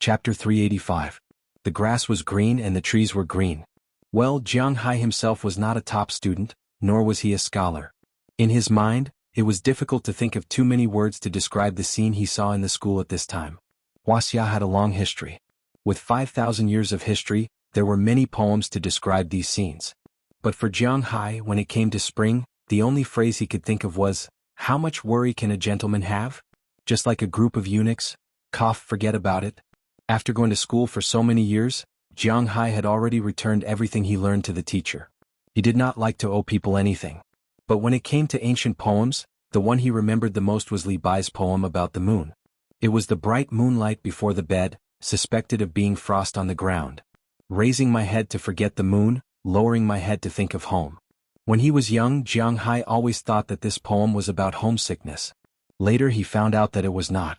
Chapter 385. The grass was green and the trees were green. Well, Jiang Hai himself was not a top student, nor was he a scholar. In his mind, it was difficult to think of too many words to describe the scene he saw in the school at this time. Wuxia had a long history. With 5,000 years of history, there were many poems to describe these scenes. But for Jiang Hai, when it came to spring, the only phrase he could think of was, "How much worry can a gentleman have?" Just like a group of eunuchs, forget about it. After going to school for so many years, Jiang Hai had already returned everything he learned to the teacher. He did not like to owe people anything. But when it came to ancient poems, the one he remembered the most was Li Bai's poem about the moon. It was the bright moonlight before the bed, suspected of being frost on the ground. Raising my head to forget the moon, lowering my head to think of home. When he was young, Jiang Hai always thought that this poem was about homesickness. Later he found out that it was not.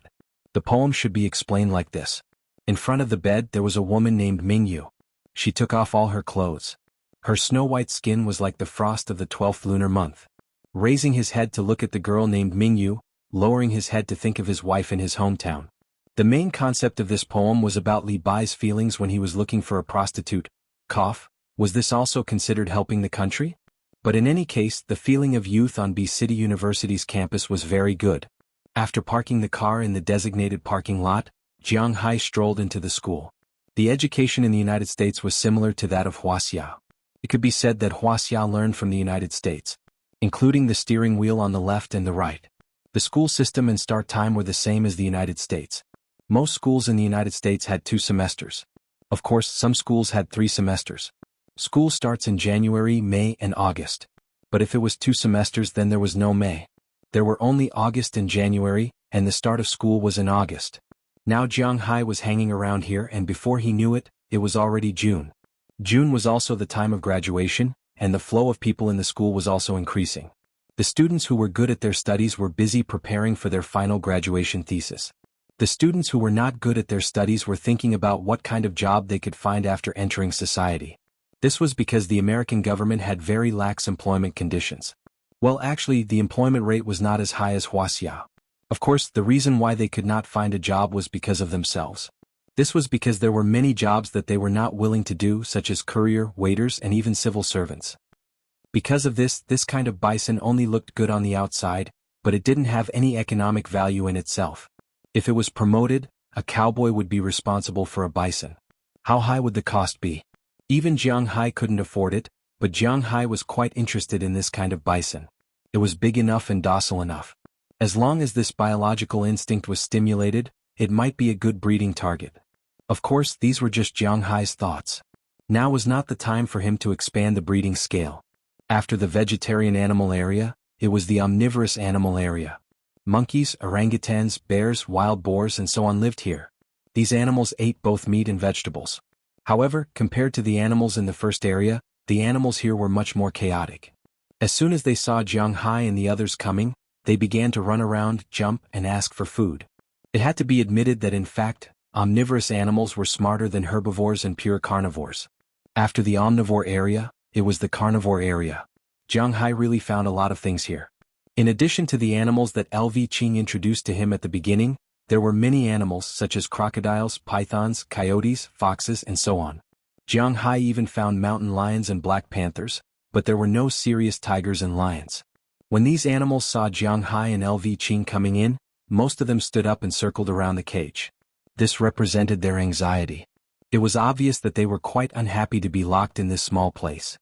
The poem should be explained like this. In front of the bed there was a woman named Mingyu. She took off all her clothes. Her snow-white skin was like the frost of the 12th lunar month. Raising his head to look at the girl named Mingyu, lowering his head to think of his wife in his hometown. The main concept of this poem was about Li Bai's feelings when he was looking for a prostitute. Was this also considered helping the country? But in any case, the feeling of youth on B City University's campus was very good. After parking the car in the designated parking lot, Jiang Hai strolled into the school. The education in the United States was similar to that of Wuxia. It could be said that Wuxia learned from the United States, including the steering wheel on the left and the right. The school system and start time were the same as the United States. Most schools in the United States had 2 semesters. Of course, some schools had 3 semesters. School starts in January, May, and August. But if it was 2 semesters, then there was no May. There were only August and January, and the start of school was in August. Now Jiang Hai was hanging around here, and before he knew it, it was already June. June was also the time of graduation, and the flow of people in the school was also increasing. The students who were good at their studies were busy preparing for their final graduation thesis. The students who were not good at their studies were thinking about what kind of job they could find after entering society. This was because the American government had very lax employment conditions. Well, actually, the employment rate was not as high as Wuxia. Of course, the reason why they could not find a job was because of themselves. This was because there were many jobs that they were not willing to do, such as courier, waiters, and even civil servants. Because of this kind of bison only looked good on the outside, but it didn't have any economic value in itself. If it was promoted, a cowboy would be responsible for a bison. How high would the cost be? Even Jiang Hai couldn't afford it, but Jiang Hai was quite interested in this kind of bison. It was big enough and docile enough. As long as this biological instinct was stimulated, it might be a good breeding target. Of course, these were just Jiang Hai's thoughts. Now was not the time for him to expand the breeding scale. After the vegetarian animal area, it was the omnivorous animal area. Monkeys, orangutans, bears, wild boars, and so on lived here. These animals ate both meat and vegetables. However, compared to the animals in the first area, the animals here were much more chaotic. As soon as they saw Jiang Hai and the others coming, they began to run around, jump, and ask for food. It had to be admitted that in fact, omnivorous animals were smarter than herbivores and pure carnivores. After the omnivore area, it was the carnivore area. Jiang Hai really found a lot of things here. In addition to the animals that LV Qing introduced to him at the beginning, there were many animals such as crocodiles, pythons, coyotes, foxes, and so on. Jiang Hai even found mountain lions and black panthers, but there were no serious tigers and lions. When these animals saw Jiang Hai and LV Qing coming in, most of them stood up and circled around the cage. This represented their anxiety. It was obvious that they were quite unhappy to be locked in this small place.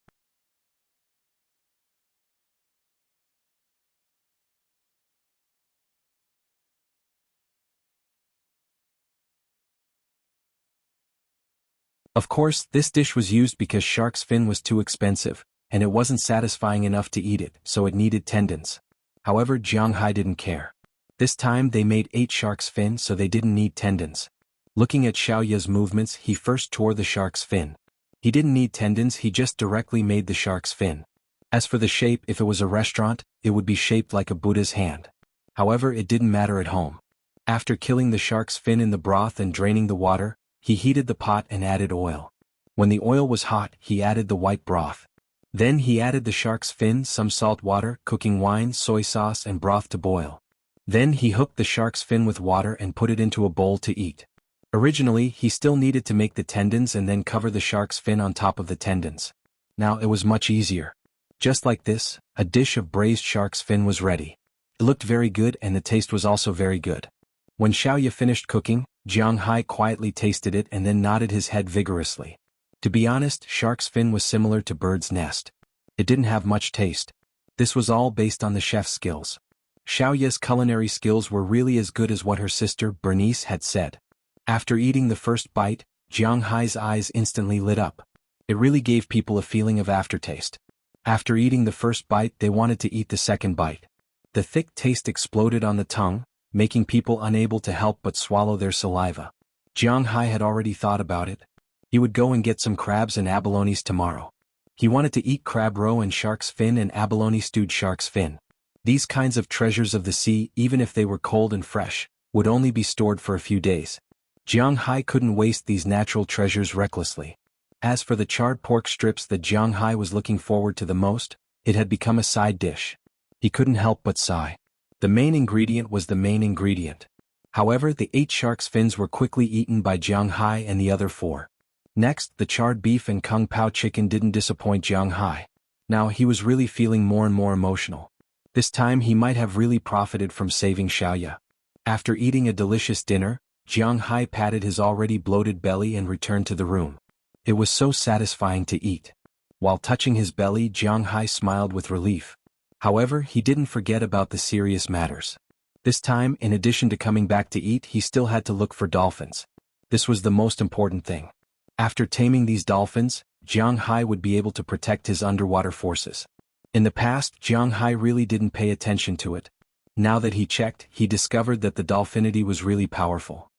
Of course, this dish was used because shark's fin was too expensive, and it wasn't satisfying enough to eat it, so it needed tendons. However, Jiang Hai didn't care. This time they made 8 shark's fin, so they didn't need tendons. Looking at Xiaoya's movements, he first tore the shark's fin. He didn't need tendons, he just directly made the shark's fin. As for the shape, if it was a restaurant, it would be shaped like a Buddha's hand. However, it didn't matter at home. After killing the shark's fin in the broth and draining the water, he heated the pot and added oil. When the oil was hot, he added the white broth. Then he added the shark's fin, some salt water, cooking wine, soy sauce, and broth to boil. Then he hooked the shark's fin with water and put it into a bowl to eat. Originally, he still needed to make the tendons and then cover the shark's fin on top of the tendons. Now it was much easier. Just like this, a dish of braised shark's fin was ready. It looked very good and the taste was also very good. When Xiaoya finished cooking, Jiang Hai quietly tasted it and then nodded his head vigorously. To be honest, shark's fin was similar to bird's nest. It didn't have much taste. This was all based on the chef's skills. Xiaoya's culinary skills were really as good as what her sister, Bernice, had said. After eating the first bite, Jiang Hai's eyes instantly lit up. It really gave people a feeling of aftertaste. After eating the first bite, they wanted to eat the second bite. The thick taste exploded on the tongue, making people unable to help but swallow their saliva. Jiang Hai had already thought about it. He would go and get some crabs and abalones tomorrow. He wanted to eat crab roe and shark's fin and abalone stewed shark's fin. These kinds of treasures of the sea, even if they were cold and fresh, would only be stored for a few days. Jiang Hai couldn't waste these natural treasures recklessly. As for the charred pork strips that Jiang Hai was looking forward to the most, it had become a side dish. He couldn't help but sigh. The main ingredient was the main ingredient. However, the 8 shark's fins were quickly eaten by Jiang Hai and the other 4. Next, the charred beef and kung pao chicken didn't disappoint Jiang Hai. Now he was really feeling more and more emotional. This time he might have really profited from saving Xiaoya. After eating a delicious dinner, Jiang Hai patted his already bloated belly and returned to the room. It was so satisfying to eat. While touching his belly, Jiang Hai smiled with relief. However, he didn't forget about the serious matters. This time, in addition to coming back to eat, he still had to look for dolphins. This was the most important thing. After taming these dolphins, Jiang Hai would be able to protect his underwater forces. In the past, Jiang Hai really didn't pay attention to it. Now that he checked, he discovered that the dolphinity was really powerful.